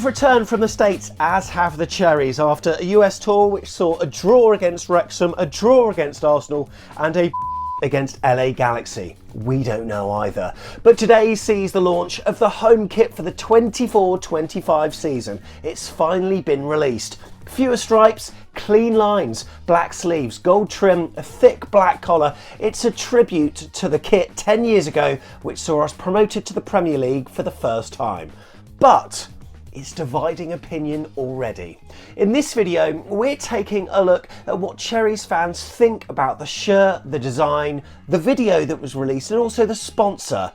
We've returned from the States, as have the Cherries, after a US tour which saw a draw against Wrexham, a draw against Arsenal, and a against LA Galaxy. We don't know either. But today sees the launch of the home kit for the 24-25 season. It's finally been released. Fewer stripes, clean lines, black sleeves, gold trim, a thick black collar. It's a tribute to the kit 10 years ago, which saw us promoted to the Premier League for the first time. But it's dividing opinion already. In this video, we're taking a look at what Cherries fans think about the shirt, the design, the video that was released, and also the sponsor.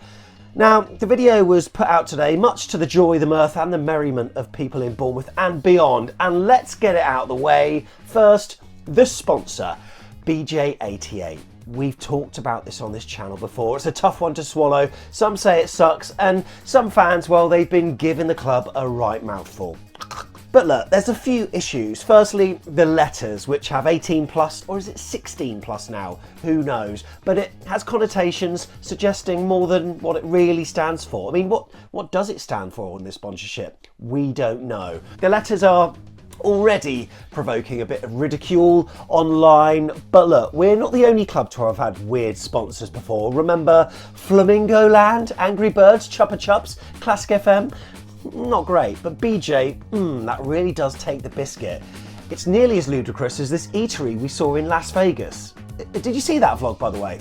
Now, the video was put out today, much to the joy, the mirth, and the merriment of people in Bournemouth and beyond. And let's get it out of the way. First, the sponsor, BJ88. We've talked about this on this channel before. It's a tough one to swallow. Some say it sucks, and some fans, well, they've been giving the club a right mouthful. But look, there's a few issues. Firstly, the letters, which have 18 plus, or is it 16 plus now? Who knows? But it has connotations suggesting more than what it really stands for. I mean, what does it stand for in this sponsorship? We don't know. The letters are already provoking a bit of ridicule online, but look, we're not the only club to have had weird sponsors before. Remember Flamingo Land, Angry Birds, Chupa Chups, Classic FM? Not great, but BJ, that really does take the biscuit. It's nearly as ludicrous as this eatery we saw in Las Vegas. Did you see that vlog, by the way?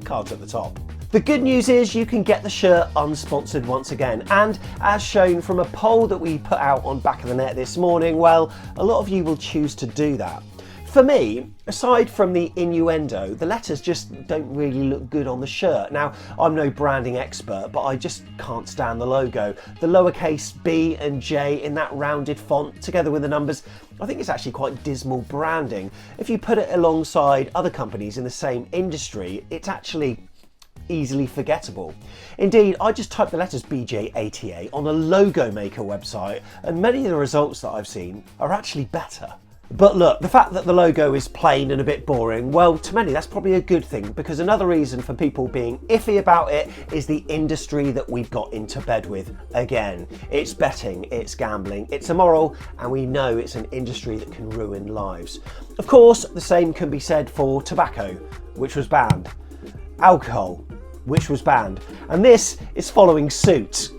Cards at the top. The good news is you can get the shirt unsponsored once again, and as shown from a poll that we put out on Back of the Net this morning, well, a lot of you will choose to do that. For me, aside from the innuendo, the letters just don't really look good on the shirt. Now, I'm no branding expert, but I just can't stand the logo. The lowercase b and j in that rounded font, together with the numbers, I think it's actually quite dismal branding. If you put it alongside other companies in the same industry, it's actually easily forgettable. Indeed, I just typed the letters BJ88 on a logo maker website, and many of the results that I've seen are actually better. But look, the fact that the logo is plain and a bit boring, well, to many that's probably a good thing, because another reason for people being iffy about it is the industry that we've got into bed with. Again, it's betting, it's gambling, it's immoral, and we know it's an industry that can ruin lives. Of course, the same can be said for tobacco, which was banned, alcohol, which was banned, and this is following suit.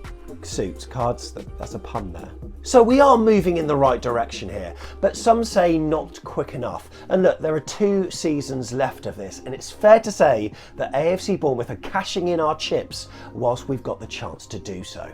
Suit, cards, that's a pun there. So we are moving in the right direction here, but some say not quick enough. And look, there are 2 seasons left of this, and it's fair to say that AFC Bournemouth are cashing in our chips whilst we've got the chance to do so.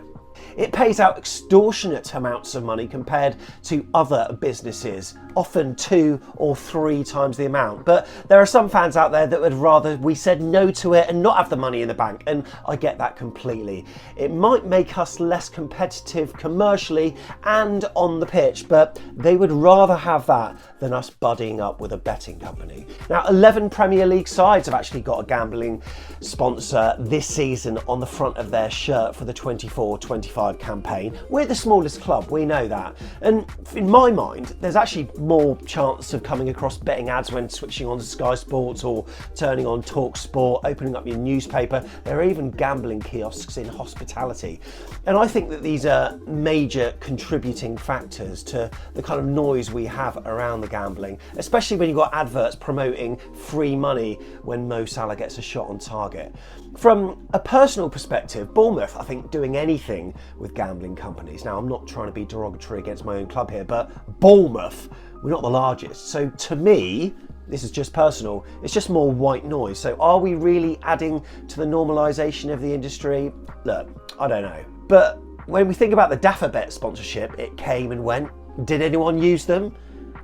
It pays out extortionate amounts of money compared to other businesses, often 2 or 3 times the amount. But there are some fans out there that would rather we said no to it and not have the money in the bank, and I get that completely. It might make us less competitive commercially and on the pitch, but they would rather have that than us buddying up with a betting company. Now, 11 Premier League sides have actually got a gambling sponsor this season on the front of their shirt for the 24-25 campaign. We're the smallest club, we know that. And in my mind, there's actually more chance of coming across betting ads when switching on to Sky Sports or turning on Talk Sport, opening up your newspaper. There are even gambling kiosks in hospitality. And I think that these are major contributing factors to the kind of noise we have around the gambling, especially when you've got adverts promoting free money when Mo Salah gets a shot on target. From a personal perspective, Bournemouth, I think, doing anything with gambling companies. Now, I'm not trying to be derogatory against my own club here, but Bournemouth, we're not the largest. So to me, this is just personal, it's just more white noise. So are we really adding to the normalisation of the industry? Look, I don't know. But when we think about the Daffabet sponsorship, it came and went. Did anyone use them?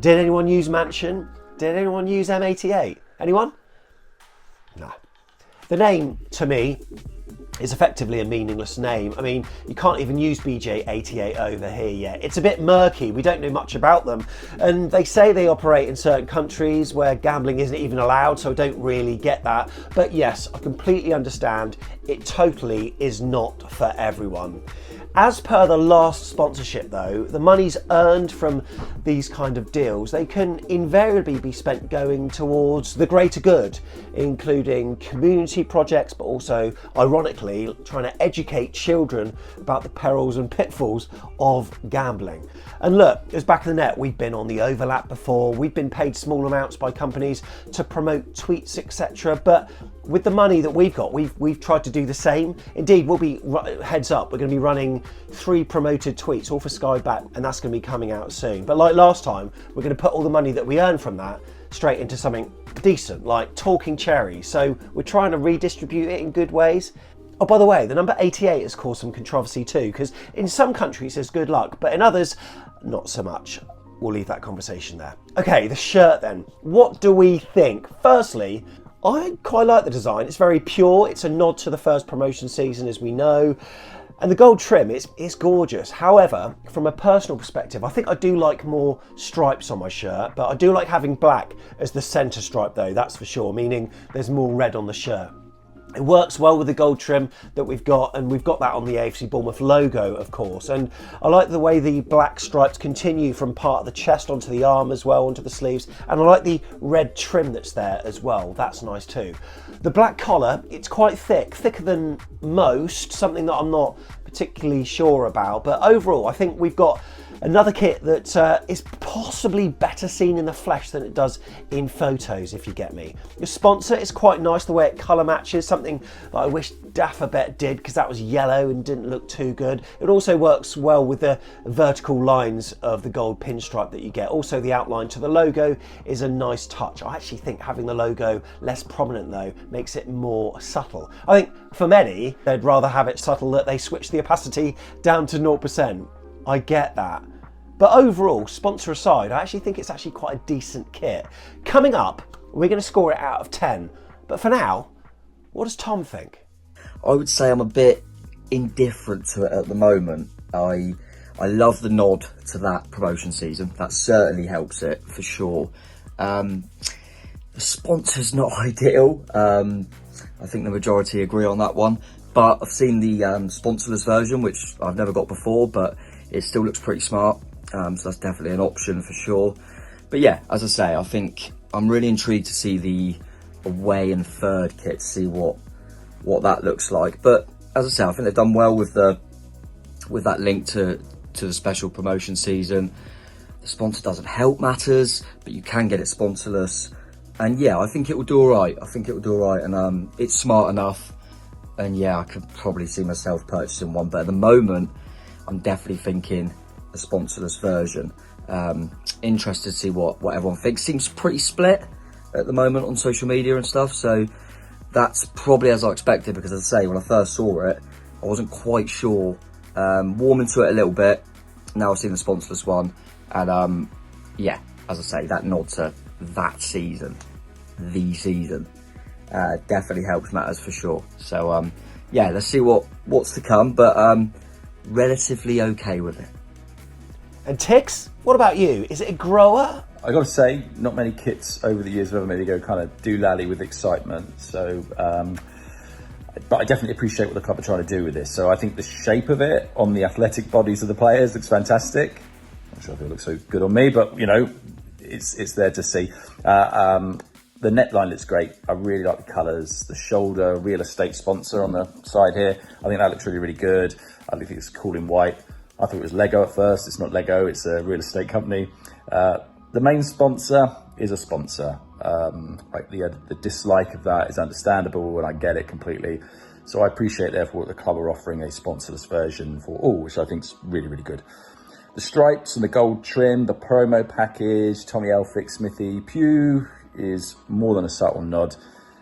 Did anyone use Mansion? Did anyone use M88? Anyone? No. The name, to me, is effectively a meaningless name. I mean, you can't even use BJ88 over here yet. It's a bit murky, we don't know much about them. And they say they operate in certain countries where gambling isn't even allowed, so I don't really get that. But yes, I completely understand, it totally is not for everyone. As per the last sponsorship though, the money's earned from these kind of deals, they can invariably be spent going towards the greater good, including community projects, but also, ironically, trying to educate children about the perils and pitfalls of gambling. And look, as back of the net, we've been on the overlap before, we've been paid small amounts by companies to promote tweets, etc. But with the money that we've got, we've tried to do the same. Indeed, we'll be, heads up, we're going to be running 3 promoted tweets, all for Sky Bet, and that's going to be coming out soon. But like last time, we're going to put all the money that we earn from that straight into something decent, like talking Cherries. So we're trying to redistribute it in good ways. Oh, by the way, the number 88 has caused some controversy too, because in some countries there's good luck, but in others, not so much. We'll leave that conversation there. Okay, the shirt then. What do we think? Firstly, I quite like the design. It's very pure. It's a nod to the first promotion season, as we know. And the gold trim is gorgeous. However, from a personal perspective, I think I do like more stripes on my shirt, but I do like having black as the centre stripe though, that's for sure, meaning there's more red on the shirt. It works well with the gold trim that we've got, and we've got that on the AFC Bournemouth logo, of course. And I like the way the black stripes continue from part of the chest onto the arm as well, onto the sleeves. And I like the red trim that's there as well. That's nice too. The black collar, it's quite thick, thicker than most, something that I'm not particularly sure about. But overall, I think we've got another kit that is possibly better seen in the flesh than it does in photos, if you get me. The sponsor is quite nice, the way it colour matches, something that I wish Daffabet did, because that was yellow and didn't look too good. It also works well with the vertical lines of the gold pinstripe that you get. Also, the outline to the logo is a nice touch. I actually think having the logo less prominent though makes it more subtle. I think for many, they'd rather have it subtle that they switch the opacity down to 0%. I get that. But overall, sponsor aside, I actually think it's actually quite a decent kit. Coming up, we're going to score it out of 10. But for now, what does Tom think? I would say I'm a bit indifferent to it at the moment. I love the nod to that promotion season. That certainly helps it, for sure. The sponsor's not ideal. I think the majority agree on that one. But I've seen the sponsorless version, which I've never got before, but it still looks pretty smart. So that's definitely an option for sure. But yeah, as I say, I think I'm really intrigued to see the away and third kit, to see what that looks like. But as I say, I think they've done well with that link to the special promotion season. The sponsor doesn't help matters, but you can get it sponsorless. And yeah, I think it will do all right. And it's smart enough. And yeah, I could probably see myself purchasing one. But at the moment, I'm definitely thinking a sponsorless version. Interested to see what everyone thinks. Seems pretty split at the moment on social media and stuff. So that's probably as I expected, because as I say, when I first saw it, I wasn't quite sure. Warming to it a little bit. Now I've seen the sponsorless one. And yeah, as I say, that nod to that season, the season, definitely helps matters for sure. So yeah, let's see what's to come, but relatively okay with it. And Tix, what about you? Is it a grower? I got to say, not many kits over the years have ever made me go kind of doolally with excitement. So, but I definitely appreciate what the club are trying to do with this. So I think the shape of it on the athletic bodies of the players looks fantastic. I'm not sure if it looks so good on me, but you know, it's there to see. The neckline looks great. I really like the colours. The shoulder real estate sponsor on the side here, I think that looks really, really good. I think it's cool in white. I thought it was Lego at first. It's not Lego, it's a real estate company. The main sponsor is a sponsor. Like the dislike of that is understandable, and I get it completely. So I appreciate therefore the club are offering a sponsorless version for all, which I think is really, really good. The stripes and the gold trim, the promo package, Tommy Elphick, Smithy, Pugh is more than a subtle nod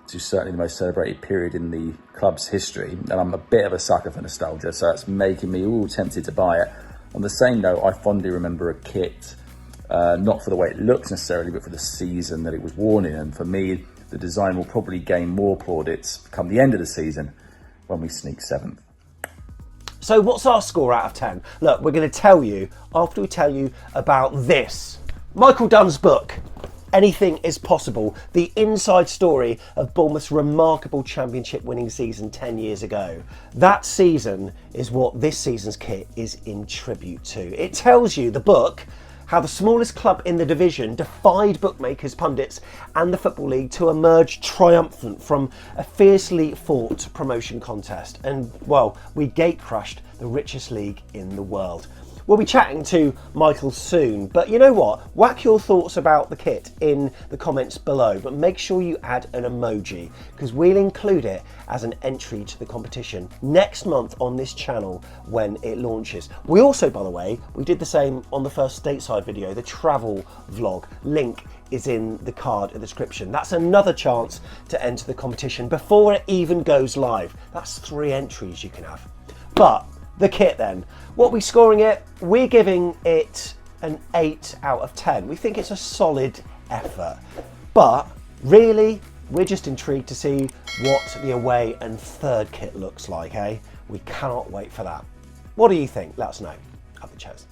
to certainly the most celebrated period in the club's history. And I'm a bit of a sucker for nostalgia, so that's making me all tempted to buy it. On the same note, I fondly remember a kit, not for the way it looks necessarily, but for the season that it was worn in. And for me, the design will probably gain more plaudits come the end of the season when we sneak 7th. So what's our score out of 10? Look, we're going to tell you after we tell you about this. Michael Dunn's book, Anything is possible. The inside story of Bournemouth's remarkable championship winning season 10 years ago. That season is what this season's kit is in tribute to. It tells you, the book, how the smallest club in the division defied bookmakers, pundits and the Football League to emerge triumphant from a fiercely fought promotion contest. And, well, we gate crushed the richest league in the world. We'll be chatting to Michael soon, but you know what? Whack your thoughts about the kit in the comments below, but make sure you add an emoji, because we'll include it as an entry to the competition next month on this channel when it launches. We also, by the way, we did the same on the first stateside video, the travel vlog. Link is in the card in the description. That's another chance to enter the competition before it even goes live. That's 3 entries you can have. But the kit then, what are we scoring it? We're giving it an 8 out of 10. We think it's a solid effort, but really we're just intrigued to see what the away and third kit looks like, eh? We cannot wait for that. What do you think? Let us know. Up the chairs.